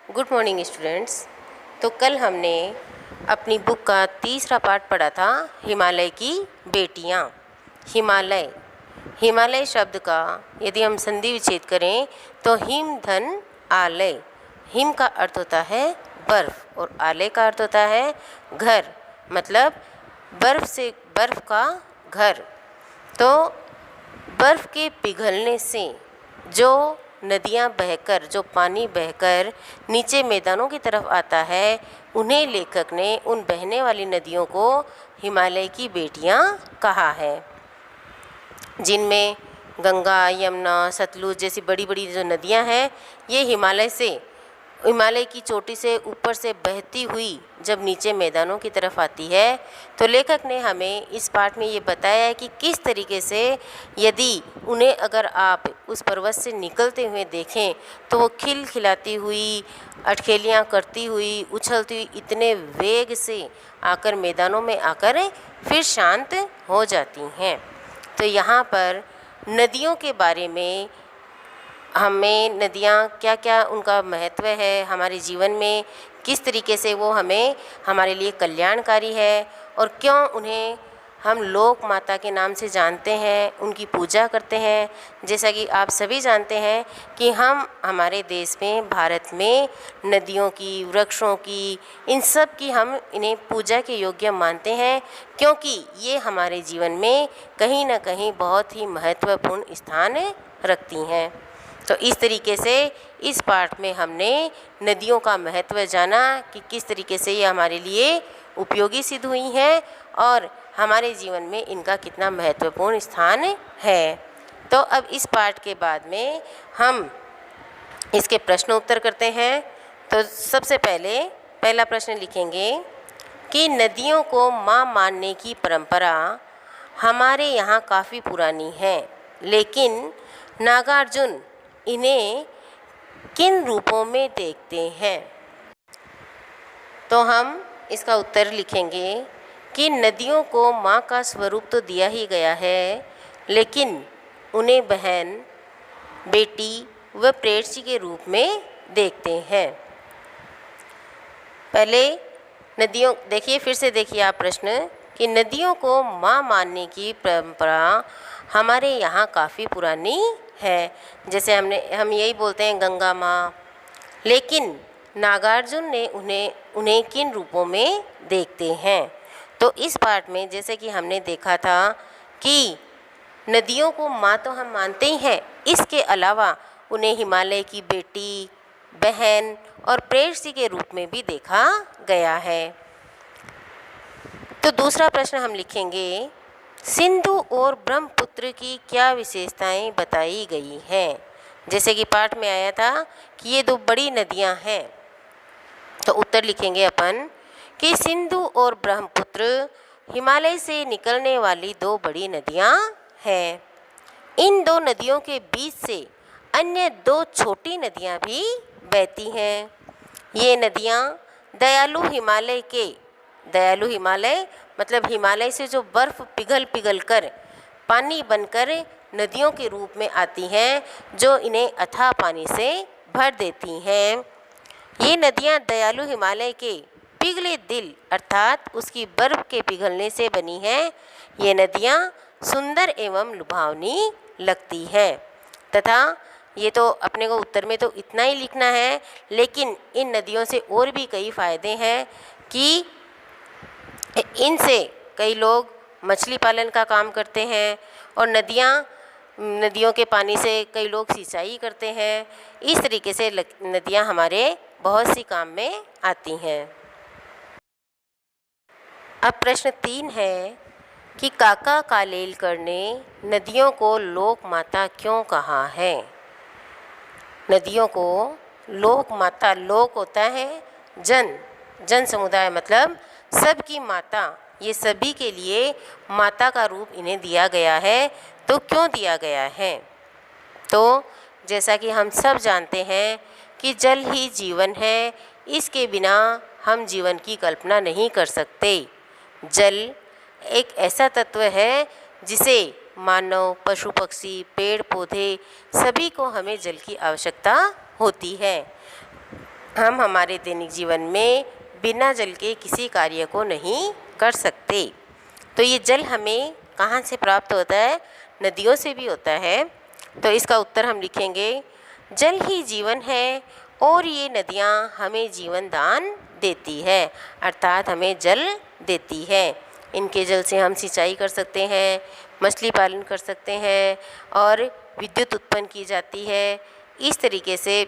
Good morning students. तो कल हमने अपनी बुक का तीसरा पार्ट पढ़ा था, हिमालय की बेटियां। हिमालय हिमालय शब्द का यदि हम संधि विच्छेद करें तो हिम धन आलय। हिम का अर्थ होता है बर्फ और आलय का अर्थ होता है घर, मतलब बर्फ से बर्फ का घर। तो बर्फ के पिघलने से जो नदियां बहकर, जो पानी बहकर नीचे मैदानों की तरफ आता है, उन्हें लेखक ने उन बहने वाली नदियों को हिमालय की बेटियां कहा है, जिनमें गंगा, यमुना, सतलुज जैसी बड़ी बड़ी जो नदियां हैं, ये हिमालय की चोटी से ऊपर से बहती हुई जब नीचे मैदानों की तरफ आती है, तो लेखक ने हमें इस पाठ में ये बताया है कि किस तरीके से यदि उन्हें अगर आप उस पर्वत से निकलते हुए देखें तो वो खिलखिलाती हुई, अटखेलियाँ करती हुई, उछलती हुई इतने वेग से आकर मैदानों में आकर फिर शांत हो जाती हैं। तो यहाँ पर नदियों के बारे में हमें, नदियाँ क्या क्या उनका महत्व है हमारे जीवन में, किस तरीके से वो हमारे लिए कल्याणकारी है और क्यों उन्हें हम लोक माता के नाम से जानते हैं, उनकी पूजा करते हैं। जैसा कि आप सभी जानते हैं कि हम हमारे देश में, भारत में नदियों की, वृक्षों की, इन सब की हम इन्हें पूजा के योग्य मानते हैं, क्योंकि ये हमारे जीवन में कहीं ना कहीं बहुत ही महत्वपूर्ण स्थान रखती हैं। तो इस तरीके से इस पाठ में हमने नदियों का महत्व जाना कि किस तरीके से ये हमारे लिए उपयोगी सिद्ध हुई हैं और हमारे जीवन में इनका कितना महत्वपूर्ण स्थान है। तो अब इस पाठ के बाद में हम इसके प्रश्न उत्तर करते हैं। तो सबसे पहला प्रश्न लिखेंगे कि नदियों को माँ मानने की परंपरा हमारे यहाँ काफ़ी पुरानी है, लेकिन नागार्जुन इन्हें किन रूपों में देखते हैं। तो हम इसका उत्तर लिखेंगे कि नदियों को माँ का स्वरूप तो दिया ही गया है, लेकिन उन्हें बहन, बेटी व प्रेयसी के रूप में देखते हैं। पहले नदियों, देखिए फिर से देखिए आप प्रश्न कि नदियों को माँ मानने की परंपरा हमारे यहाँ काफ़ी पुरानी है। जैसे हम यही बोलते हैं गंगा माँ, लेकिन नागार्जुन ने उन्हें किन रूपों में देखते हैं। तो इस पाठ में जैसे कि हमने देखा था कि नदियों को माँ तो हम मानते ही हैं, इसके अलावा उन्हें हिमालय की बेटी, बहन और प्रेयसी के रूप में भी देखा गया है। तो दूसरा प्रश्न हम लिखेंगे, सिंधु और ब्रह्मपुत्र की क्या विशेषताएं बताई गई हैं। जैसे कि पाठ में आया था कि ये दो बड़ी नदियां हैं, तो उत्तर लिखेंगे अपन कि सिंधु और ब्रह्मपुत्र हिमालय से निकलने वाली दो बड़ी नदियां हैं। इन दो नदियों के बीच से अन्य दो छोटी नदियां भी बहती हैं। ये नदियां दयालु हिमालय मतलब हिमालय से जो बर्फ पिघल कर पानी बनकर नदियों के रूप में आती हैं, जो इन्हें अथाह पानी से भर देती हैं। ये नदियां दयालु हिमालय के पिघले दिल अर्थात उसकी बर्फ के पिघलने से बनी हैं। ये नदियां सुंदर एवं लुभावनी लगती हैं। तथा ये तो अपने को उत्तर में तो इतना ही लिखना है, लेकिन इन नदियों से और भी कई फ़ायदे हैं कि इनसे कई लोग मछली पालन का काम करते हैं और नदियों के पानी से कई लोग सिंचाई करते हैं। इस तरीके से नदियां हमारे बहुत सी काम में आती हैं। अब प्रश्न 3 है कि काका कालेलकर ने नदियों को लोक माता क्यों कहा है। नदियों को लोक माता, लोक होता है जन समुदाय, मतलब सबकी माता, ये सभी के लिए माता का रूप इन्हें दिया गया है। तो क्यों दिया गया है? तो जैसा कि हम सब जानते हैं कि जल ही जीवन है, इसके बिना हम जीवन की कल्पना नहीं कर सकते। जल एक ऐसा तत्व है जिसे मानव, पशु पक्षी, पेड़ पौधे सभी को हमें जल की आवश्यकता होती है। हम हमारे दैनिक जीवन में बिना जल के किसी कार्य को नहीं कर सकते। तो ये जल हमें कहाँ से प्राप्त होता है? नदियों से भी होता है। तो इसका उत्तर हम लिखेंगे, जल ही जीवन है और ये नदियाँ हमें जीवन दान देती है, अर्थात हमें जल देती है। इनके जल से हम सिंचाई कर सकते हैं, मछली पालन कर सकते हैं और विद्युत उत्पन्न की जाती है। इस तरीके से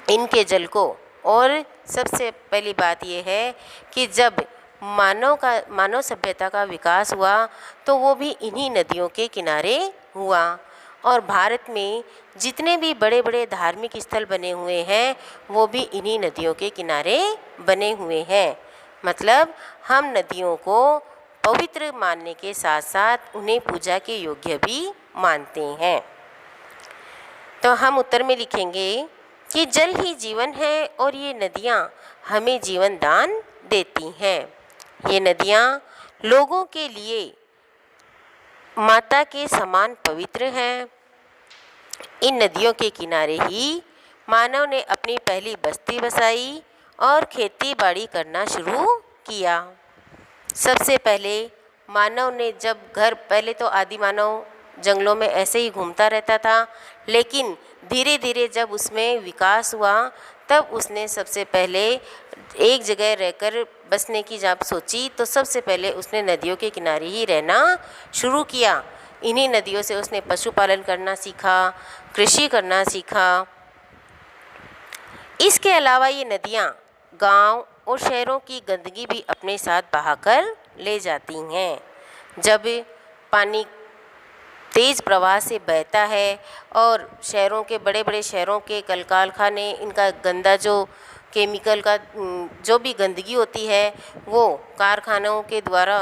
इनके जल को, और सबसे पहली बात यह है कि जब मानव सभ्यता का विकास हुआ तो वो भी इन्हीं नदियों के किनारे हुआ। और भारत में जितने भी बड़े बड़े धार्मिक स्थल बने हुए हैं वो भी इन्हीं नदियों के किनारे बने हुए हैं। मतलब हम नदियों को पवित्र मानने के साथ साथ उन्हें पूजा के योग्य भी मानते हैं। तो हम उत्तर में लिखेंगे कि जल ही जीवन है और ये नदियाँ हमें जीवन दान देती हैं। ये नदियाँ लोगों के लिए माता के समान पवित्र हैं। इन नदियों के किनारे ही मानव ने अपनी पहली बस्ती बसाई और खेती बाड़ी करना शुरू किया। सबसे पहले मानव ने पहले तो आदि मानव जंगलों में ऐसे ही घूमता रहता था, लेकिन धीरे धीरे जब उसमें विकास हुआ तब उसने सबसे पहले एक जगह रहकर बसने की जब सोची तो सबसे पहले उसने नदियों के किनारे ही रहना शुरू किया। इन्हीं नदियों से उसने पशुपालन करना सीखा, कृषि करना सीखा। इसके अलावा ये नदियाँ गांव और शहरों की गंदगी भी अपने साथ बहाकर ले जाती हैं। जब पानी तेज़ प्रवाह से बहता है और शहरों के बड़े बड़े शहरों के कल कारखाने, इनका गंदा जो केमिकल का जो भी गंदगी होती है वो कारखानों के द्वारा,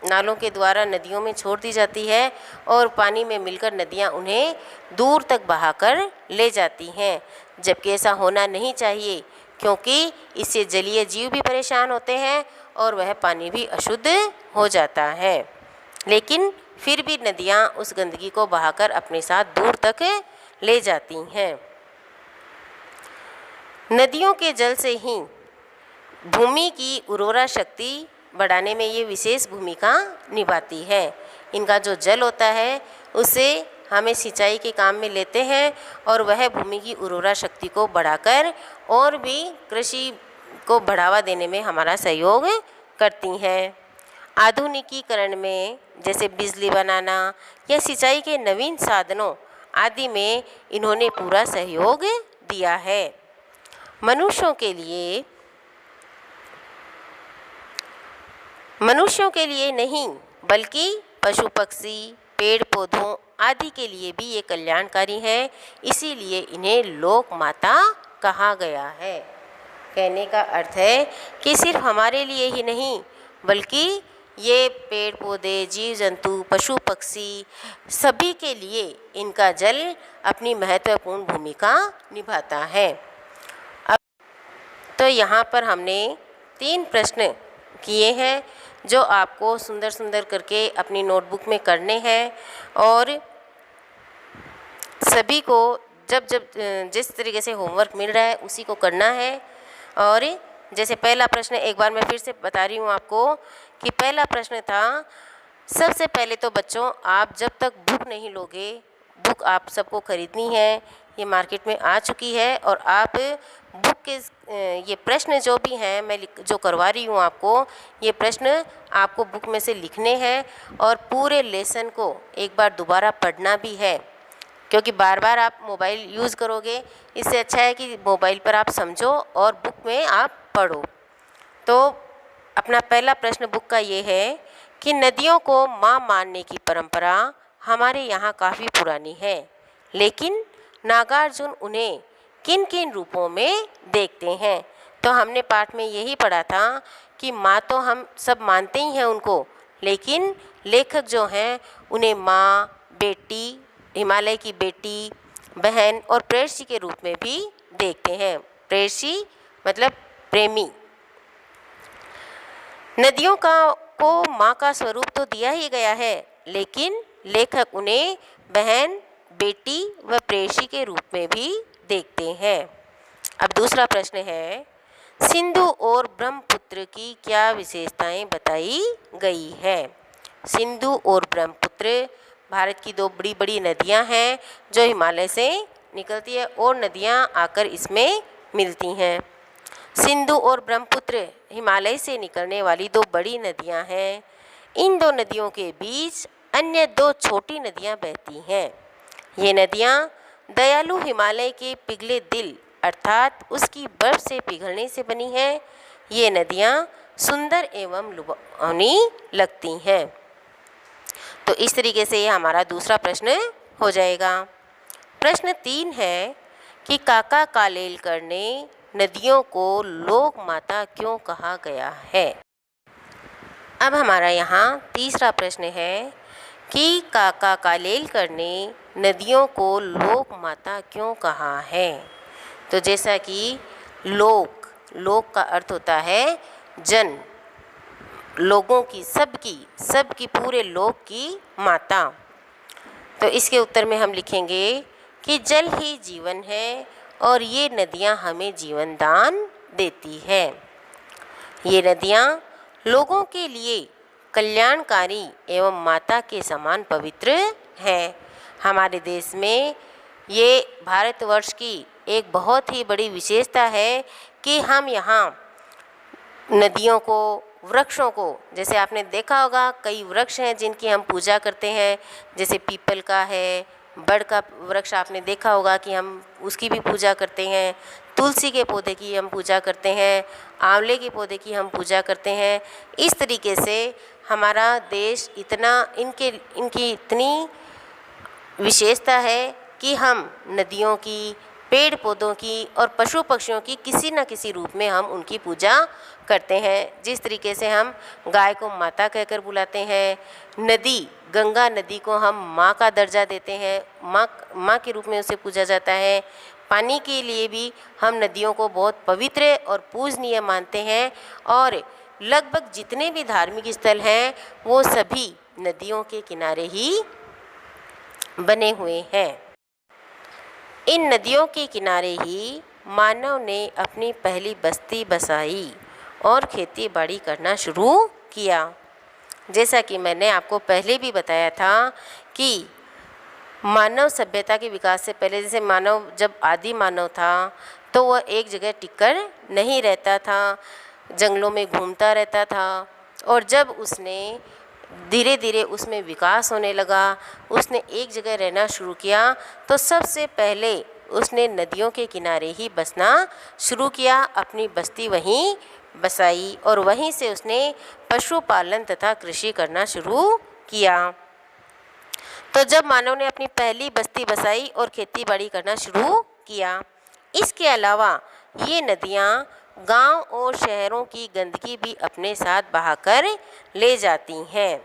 नालों के द्वारा नदियों में छोड़ दी जाती है और पानी में मिलकर नदियां उन्हें दूर तक बहाकर ले जाती हैं। जबकि ऐसा होना नहीं चाहिए, क्योंकि इससे जलीय जीव भी परेशान होते हैं और वह पानी भी अशुद्ध हो जाता है। लेकिन फिर भी नदियाँ उस गंदगी को बहाकर अपने साथ दूर तक ले जाती हैं। नदियों के जल से ही भूमि की उर्वरा शक्ति बढ़ाने में ये विशेष भूमिका निभाती है। इनका जो जल होता है उसे हमें सिंचाई के काम में लेते हैं और वह भूमि की उर्वरा शक्ति को बढ़ाकर और भी कृषि को बढ़ावा देने में हमारा सहयोग करती हैं। आधुनिकीकरण में जैसे बिजली बनाना या सिंचाई के नवीन साधनों आदि में इन्होंने पूरा सहयोग दिया है। मनुष्यों के लिए नहीं बल्कि पशु पक्षी, पेड़ पौधों आदि के लिए भी ये कल्याणकारी है, इसीलिए इन्हें लोक माता कहा गया है। कहने का अर्थ है कि सिर्फ हमारे लिए ही नहीं बल्कि ये पेड़ पौधे, जीव जंतु, पशु पक्षी सभी के लिए इनका जल अपनी महत्वपूर्ण भूमिका निभाता है। अब तो यहाँ पर हमने 3 प्रश्न किए हैं जो आपको सुंदर सुंदर करके अपनी नोटबुक में करने हैं और सभी को जब जिस तरीके से होमवर्क मिल रहा है उसी को करना है। और जैसे पहला प्रश्न एक बार मैं फिर से बता रही हूँ आपको कि पहला प्रश्न था, सबसे पहले तो बच्चों आप जब तक बुक नहीं लोगे, बुक आप सबको ख़रीदनी है, ये मार्केट में आ चुकी है और आप बुक के ये प्रश्न जो भी हैं मैं जो करवा रही हूँ आपको, ये प्रश्न आपको बुक में से लिखने हैं और पूरे लेसन को एक बार दोबारा पढ़ना भी है, क्योंकि बार बार आप मोबाइल यूज़ करोगे, इससे अच्छा है कि मोबाइल पर आप समझो और बुक में आप पढ़ो। तो अपना पहला प्रश्न बुक का ये है कि नदियों को माँ मानने की परंपरा हमारे यहाँ काफ़ी पुरानी है, लेकिन नागार्जुन उन्हें किन किन रूपों में देखते हैं। तो हमने पाठ में यही पढ़ा था कि माँ तो हम सब मानते ही हैं उनको, लेकिन लेखक जो हैं उन्हें माँ, बेटी, हिमालय की बेटी, बहन और प्रेयसी के रूप में भी देखते हैं। प्रेयसी मतलब प्रेमी। नदियों को माँ का स्वरूप तो दिया ही गया है, लेकिन लेखक उन्हें बहन, बेटी व प्रेयसी के रूप में भी देखते हैं। अब दूसरा प्रश्न है, सिंधु और ब्रह्मपुत्र की क्या विशेषताएं बताई गई है। सिंधु और ब्रह्मपुत्र भारत की दो बड़ी बड़ी नदियां हैं जो हिमालय से निकलती है और नदियां आकर इसमें मिलती हैं। सिंधु और ब्रह्मपुत्र हिमालय से निकलने वाली दो बड़ी नदियां हैं। इन दो नदियों के बीच अन्य दो छोटी नदियां बहती हैं। ये नदियां दयालु हिमालय के पिघले दिल अर्थात उसकी बर्फ से पिघलने से बनी हैं। ये नदियां सुंदर एवं लुभावनी लगती हैं। तो इस तरीके से ये हमारा दूसरा प्रश्न हो जाएगा। प्रश्न 3 है कि काका कालेलकर ने नदियों को लोक माता क्यों कहा गया है। अब हमारा यहाँ तीसरा प्रश्न है कि काका कालेलकर ने नदियों को लोक माता क्यों कहा है। तो जैसा कि लोक का अर्थ होता है जन, लोगों की, सबकी पूरे लोक की माता। तो इसके उत्तर में हम लिखेंगे कि जल ही जीवन है और ये नदियाँ हमें जीवन दान देती है। ये नदियाँ लोगों के लिए कल्याणकारी एवं माता के समान पवित्र हैं। हमारे देश में ये भारतवर्ष की एक बहुत ही बड़ी विशेषता है कि हम यहाँ नदियों को, वृक्षों को, जैसे आपने देखा होगा कई वृक्ष हैं जिनकी हम पूजा करते हैं, जैसे पीपल का है, बड़ का वृक्ष आपने देखा होगा कि हम उसकी भी पूजा करते हैं, तुलसी के पौधे की हम पूजा करते हैं, आंवले के पौधे की हम पूजा करते हैं। इस तरीके से हमारा देश इनकी इतनी विशेषता है कि हम नदियों की, पेड़ पौधों की और पशु पक्षियों की किसी न किसी रूप में हम उनकी पूजा करते हैं। जिस तरीके से हम गाय को माता कहकर बुलाते हैं, नदी, गंगा नदी को हम माँ का दर्जा देते हैं, माँ के रूप में उसे पूजा जाता है। पानी के लिए भी हम नदियों को बहुत पवित्र और पूजनीय मानते हैं और लगभग जितने भी धार्मिक स्थल हैं वो सभी नदियों के किनारे ही बने हुए हैं। इन नदियों के किनारे ही मानव ने अपनी पहली बस्ती बसाई और खेती बाड़ी करना शुरू किया। जैसा कि मैंने आपको पहले भी बताया था कि मानव सभ्यता के विकास से पहले, जैसे मानव जब आदि मानव था तो वह एक जगह टिककर नहीं रहता था, जंगलों में घूमता रहता था और जब उसने धीरे धीरे उसमें विकास होने लगा, उसने एक जगह रहना शुरू किया तो सबसे पहले उसने नदियों के किनारे ही बसना शुरू किया, अपनी बस्ती वहीं बसाई और वहीं से उसने पशुपालन तथा कृषि करना शुरू किया। तो जब मानव ने अपनी पहली बस्ती बसाई और खेती बाड़ी करना शुरू किया, इसके अलावा ये नदियाँ गांव और शहरों की गंदगी भी अपने साथ बहाकर ले जाती हैं।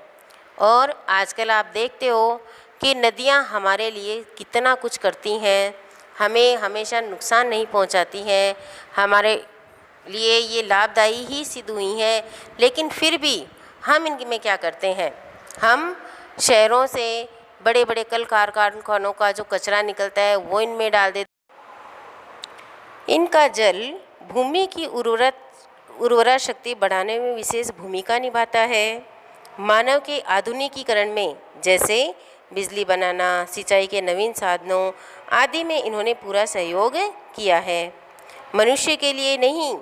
और आजकल आप देखते हो कि नदियाँ हमारे लिए कितना कुछ करती हैं, हमें हमेशा नुकसान नहीं पहुंचाती हैं, हमारे लिए ये लाभदायी ही सिद्ध हुई हैं, लेकिन फिर भी हम इनमें क्या करते हैं, हम शहरों से बड़े बड़े कल कारखानों का जो कचरा निकलता है वो इनमें डाल देते। इनका जल भूमि की उर्वरा शक्ति बढ़ाने में विशेष भूमिका निभाता है। मानव के आधुनिकीकरण में जैसे बिजली बनाना, सिंचाई के नवीन साधनों आदि में इन्होंने पूरा सहयोग किया है। मनुष्य के लिए नहीं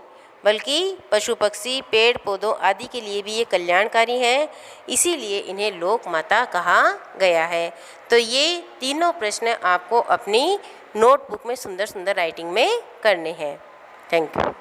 बल्कि पशु पक्षी, पेड़ पौधों आदि के लिए भी ये कल्याणकारी हैं, इसीलिए इन्हें लोक माता कहा गया है। तो ये तीनों प्रश्न आपको अपनी नोटबुक में सुंदर सुंदर राइटिंग में करने हैं। Thank you.